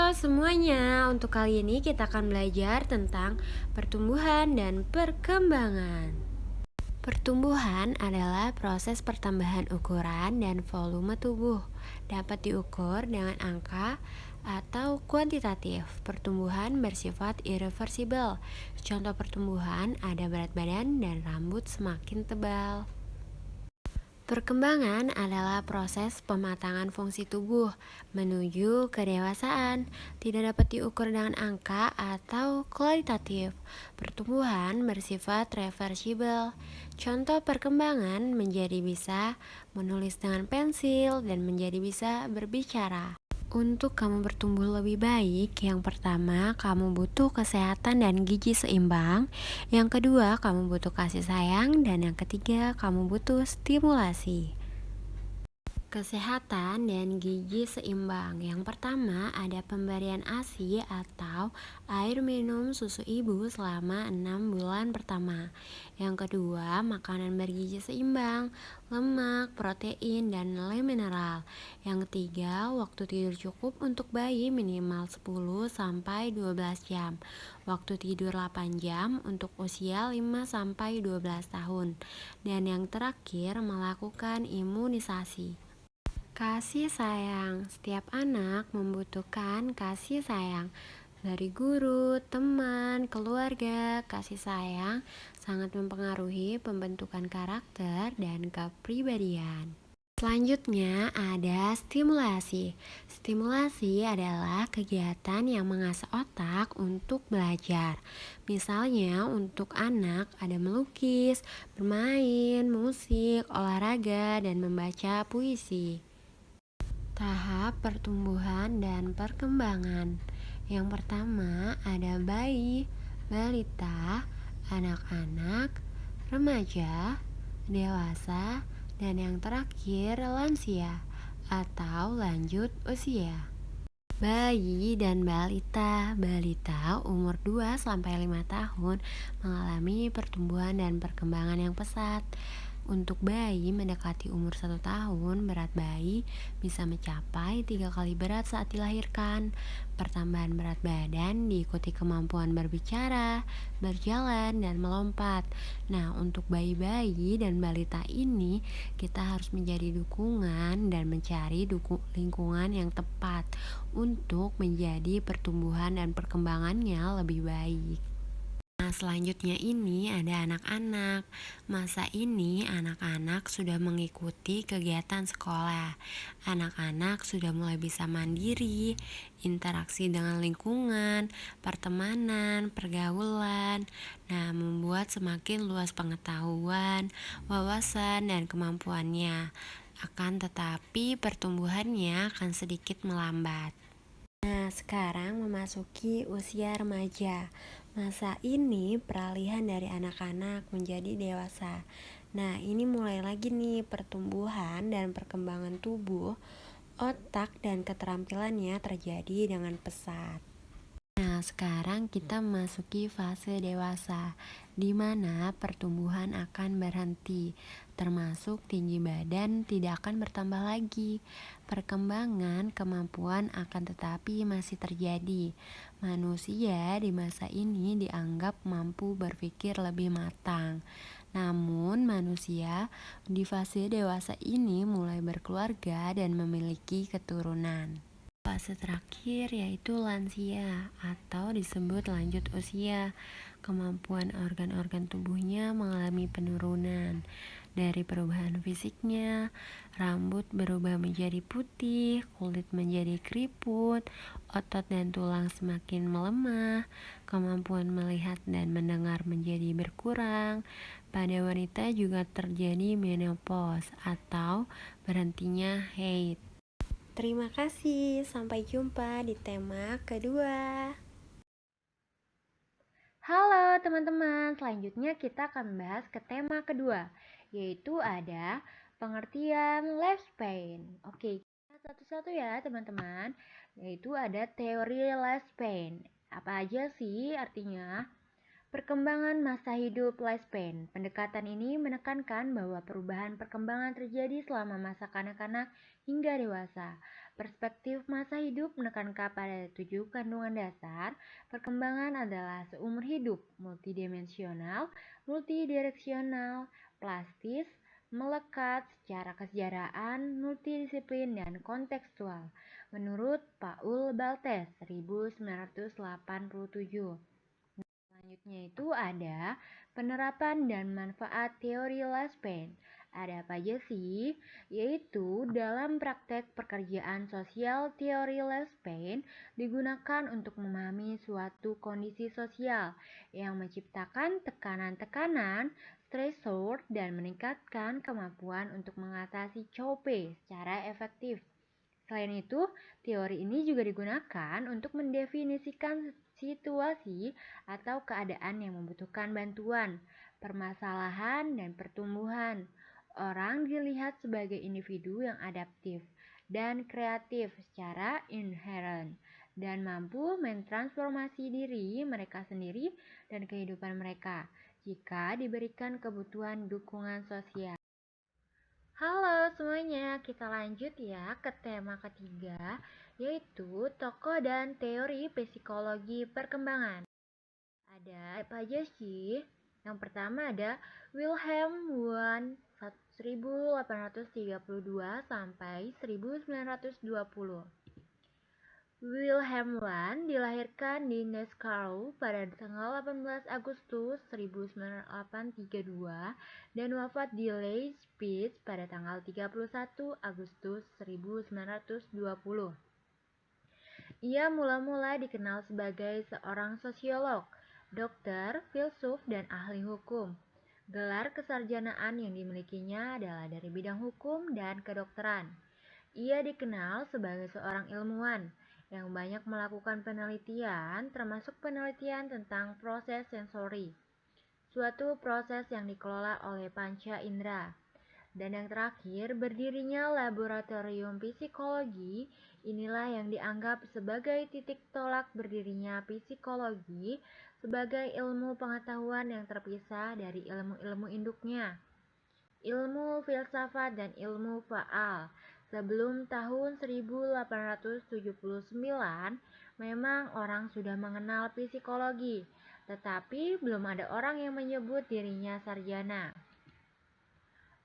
Halo semuanya, untuk kali ini kita akan belajar tentang pertumbuhan dan perkembangan. Pertumbuhan adalah proses pertambahan ukuran dan volume tubuh. Dapat diukur dengan angka atau kuantitatif. Pertumbuhan bersifat irreversibel. Contoh pertumbuhan ada berat badan dan rambut semakin tebal. Perkembangan adalah proses pematangan fungsi tubuh menuju kedewasaan, tidak dapat diukur dengan angka atau kualitatif. Pertumbuhan bersifat reversibel. Contoh perkembangan menjadi bisa menulis dengan pensil dan menjadi bisa berbicara. Untuk kamu bertumbuh lebih baik, yang pertama kamu butuh kesehatan dan gizi seimbang. Yang kedua, kamu butuh kasih sayang. Dan yang ketiga, kamu butuh stimulasi. Kesehatan dan gizi seimbang. Yang pertama ada pemberian ASI atau air minum susu ibu selama 6 bulan pertama. Yang kedua, makanan bergizi seimbang, lemak, protein, dan nilai mineral. Yang ketiga, waktu tidur cukup untuk bayi minimal 10-12 jam. Waktu tidur 8 jam untuk usia 5-12 tahun. Dan yang terakhir, melakukan imunisasi. Kasih sayang. Setiap anak membutuhkan kasih sayang dari guru, teman, keluarga. Kasih sayang sangat mempengaruhi pembentukan karakter dan kepribadian. Selanjutnya ada stimulasi. Stimulasi adalah kegiatan yang mengasah otak untuk belajar. Misalnya untuk anak ada melukis, bermain, musik, olahraga, dan membaca puisi. Tahap pertumbuhan dan perkembangan. Yang pertama ada bayi, balita, anak-anak, remaja, dewasa, dan yang terakhir lansia atau lanjut usia. Bayi dan balita. Balita umur 2-5 tahun mengalami pertumbuhan dan perkembangan yang pesat. Untuk bayi mendekati umur 1 tahun, berat bayi bisa mencapai 3 kali berat saat dilahirkan. Pertambahan berat badan diikuti kemampuan berbicara, berjalan, dan melompat. Nah, untuk bayi-bayi dan balita ini, kita harus menjadi dukungan dan mencari lingkungan yang tepat untuk menjadi pertumbuhan dan perkembangannya lebih baik. Nah, selanjutnya ini ada anak-anak. Masa ini anak-anak sudah mengikuti kegiatan sekolah. Anak-anak sudah mulai bisa mandiri, interaksi dengan lingkungan, pertemanan, pergaulan. Nah, membuat semakin luas pengetahuan, wawasan, dan kemampuannya. Akan tetapi pertumbuhannya akan sedikit melambat. Nah, sekarang memasuki usia remaja. Masa ini peralihan dari anak-anak menjadi dewasa. Nah, ini mulai lagi nih pertumbuhan dan perkembangan tubuh, otak, dan keterampilannya terjadi dengan pesat. Nah, sekarang kita memasuki fase dewasa, di mana pertumbuhan akan berhenti, termasuk tinggi badan tidak akan bertambah lagi. Perkembangan kemampuan akan tetapi masih terjadi. Manusia di masa ini dianggap mampu berpikir lebih matang. Namun, manusia di fase dewasa ini mulai berkeluarga dan memiliki keturunan. Fase terakhir yaitu lansia atau disebut lanjut usia. Kemampuan organ-organ tubuhnya mengalami penurunan. Dari perubahan fisiknya, rambut berubah menjadi putih, kulit menjadi keriput, otot dan tulang semakin melemah, kemampuan melihat dan mendengar menjadi berkurang. Pada wanita juga terjadi menopause atau berhentinya haid. Terima kasih, sampai jumpa di tema kedua. Halo teman-teman, selanjutnya kita akan membahas ke tema kedua, yaitu ada pengertian lifespan. Oke, kita satu-satu ya teman-teman, yaitu ada teori lifespan. Apa aja sih artinya? Perkembangan masa hidup lifespan. Pendekatan ini menekankan bahwa perubahan perkembangan terjadi selama masa kanak-kanak hingga dewasa. Perspektif masa hidup menekankan pada 7 kandungan dasar. Perkembangan adalah seumur hidup, multidimensional, multidireksional, plastis, melekat secara kesejarahan, multidisiplin, dan kontekstual. Menurut Paul Baltes, 1987. Selanjutnya itu ada penerapan dan manfaat teori lifespan. Ada apa aja sih? Yaitu dalam praktek pekerjaan sosial, teori lifespan digunakan untuk memahami suatu kondisi sosial yang menciptakan tekanan-tekanan, stresor, dan meningkatkan kemampuan untuk mengatasi COPE secara efektif. Selain itu, teori ini juga digunakan untuk mendefinisikan situasi atau keadaan yang membutuhkan bantuan, permasalahan, dan pertumbuhan. Orang dilihat sebagai individu yang adaptif dan kreatif secara inherent dan mampu mentransformasi diri mereka sendiri dan kehidupan mereka jika diberikan kebutuhan dukungan sosial. Halo semuanya, kita lanjut ya ke tema ketiga, yaitu tokoh dan teori psikologi perkembangan. Ada apa aja sih? Yang pertama ada Wilhelm Wundt 1832 sampai 1920. Wilhelm Wundt dilahirkan di Dessau pada tanggal 18 Agustus 1832 dan wafat di Leipzig pada tanggal 31 Agustus 1920. Ia mula-mula dikenal sebagai seorang sosiolog, dokter, filsuf, dan ahli hukum. Gelar kesarjanaan yang dimilikinya adalah dari bidang hukum dan kedokteran. Ia dikenal sebagai seorang ilmuwan yang banyak melakukan penelitian, termasuk penelitian tentang proses sensori, suatu proses yang dikelola oleh panca indera. Dan yang terakhir, berdirinya laboratorium psikologi, inilah yang dianggap sebagai titik tolak berdirinya psikologi sebagai ilmu pengetahuan yang terpisah dari ilmu-ilmu induknya, ilmu filsafat dan ilmu faal. Sebelum tahun 1879, memang orang sudah mengenal psikologi, tetapi belum ada orang yang menyebut dirinya sarjana.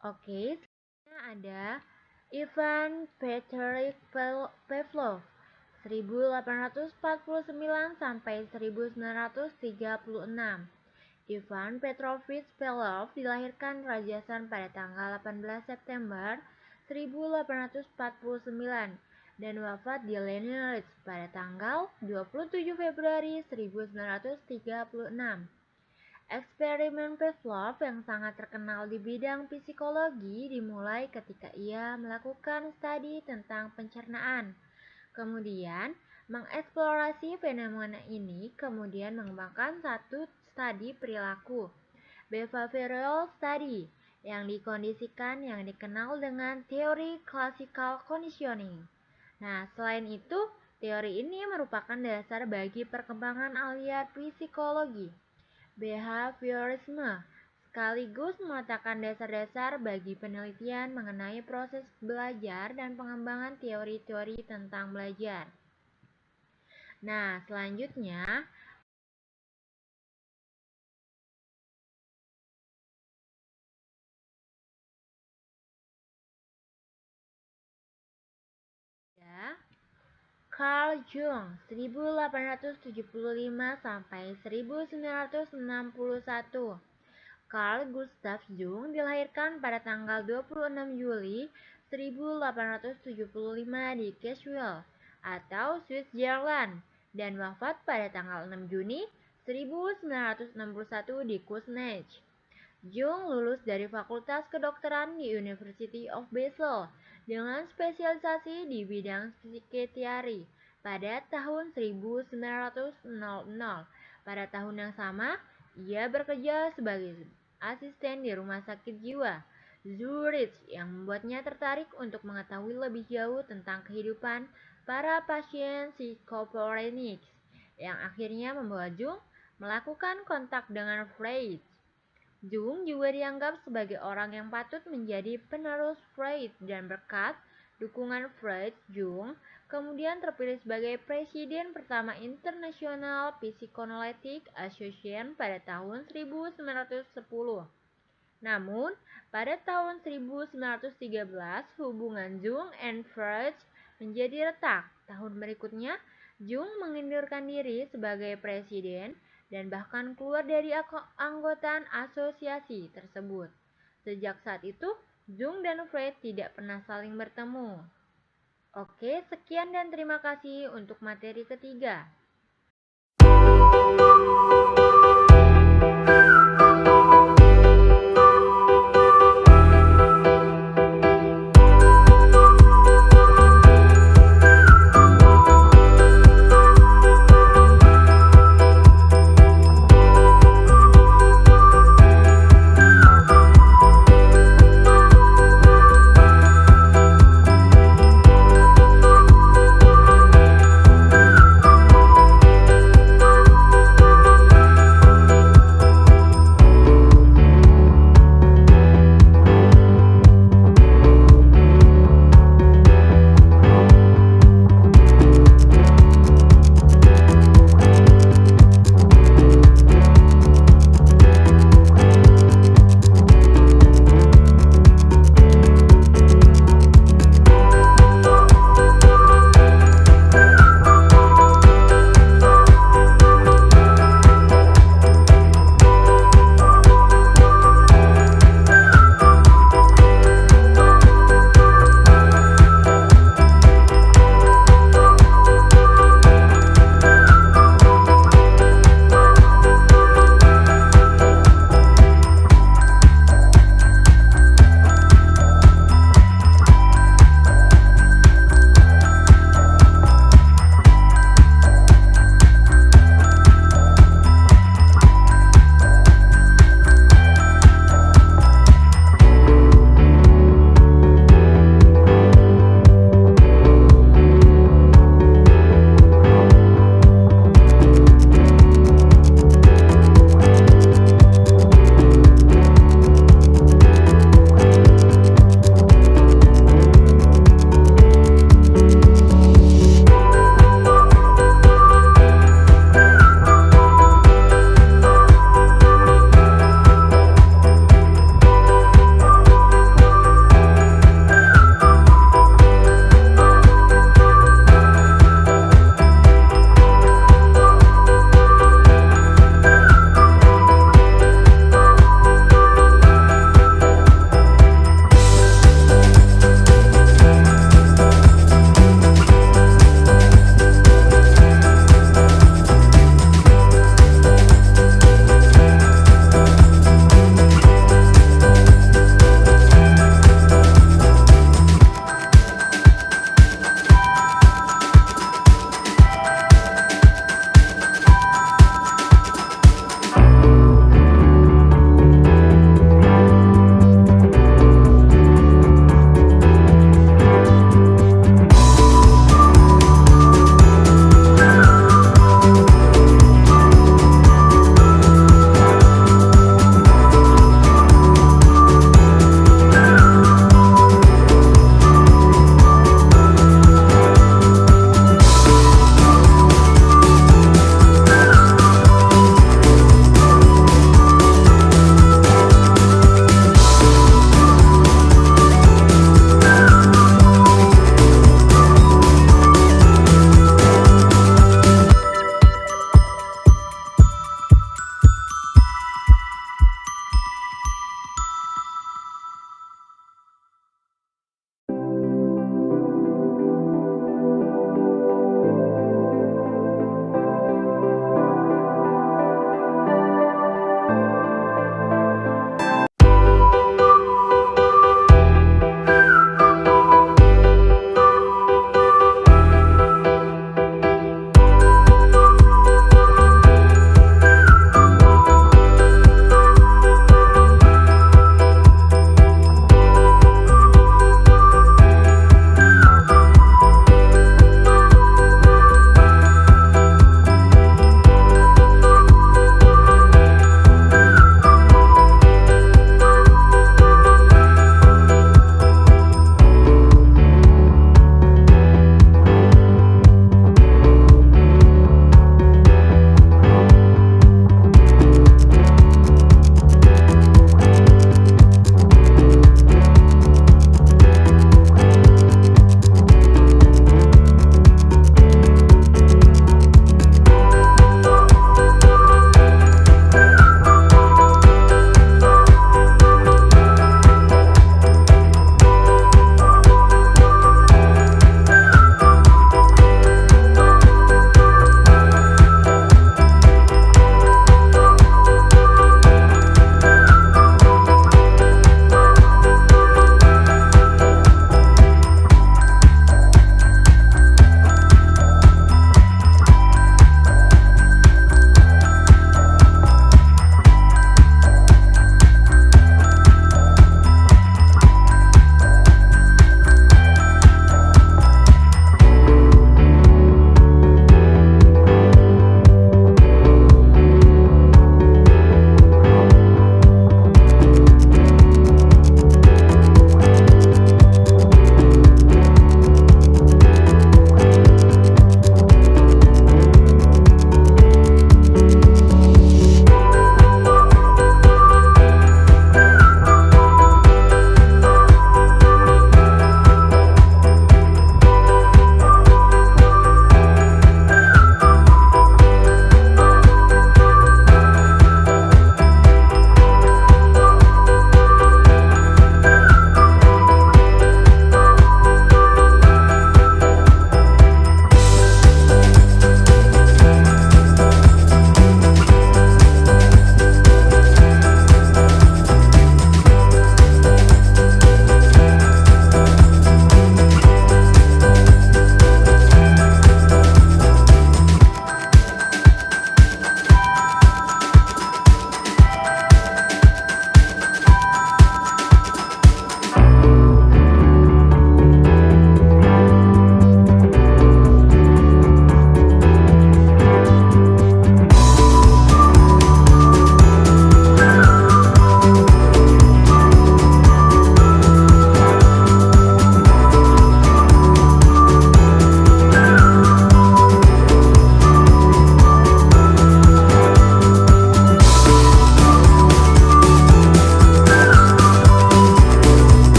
Oke, selanjutnya ada Ivan Petrovich Pavlov 1849 sampai 1936. Ivan Petrovich Pavlov dilahirkan di Rajasthan pada tanggal 18 September 1849 dan wafat di Leningrad pada tanggal 27 Februari 1936. Eksperimen Pavlov yang sangat terkenal di bidang psikologi dimulai ketika ia melakukan studi tentang pencernaan. Kemudian, mengeksplorasi fenomena ini, kemudian mengembangkan satu studi perilaku, behavioral study, yang dikondisikan yang dikenal dengan teori classical conditioning. Nah, selain itu, teori ini merupakan dasar bagi perkembangan alias psikologi, behaviorisme, sekaligus meletakkan dasar-dasar bagi penelitian mengenai proses belajar dan pengembangan teori-teori tentang belajar. Nah, selanjutnya ada Carl Jung 1875 sampai 1961. Carl Gustav Jung dilahirkan pada tanggal 26 Juli 1875 di Cashwell atau Switzerland dan wafat pada tanggal 6 Juni 1961 di Kusnech. Jung lulus dari Fakultas Kedokteran di University of Basel dengan spesialisasi di bidang psikiatri pada tahun 1900. Pada tahun yang sama, ia bekerja sebagai asisten di rumah sakit jiwa Zurich yang membuatnya tertarik untuk mengetahui lebih jauh tentang kehidupan para pasien skizofrenik, yang akhirnya membawa Jung melakukan kontak dengan Freud. Jung juga dianggap sebagai orang yang patut menjadi penerus Freud dan berkat dukungan Freud, Jung kemudian terpilih sebagai presiden pertama International Psychoanalytic Association pada tahun 1910. Namun, pada tahun 1913 hubungan Jung and Freud menjadi retak. Tahun berikutnya, Jung mengundurkan diri sebagai presiden dan bahkan keluar dari anggotaan asosiasi tersebut. Sejak saat itu, Jung dan Freud tidak pernah saling bertemu. Oke, sekian dan terima kasih untuk materi ketiga.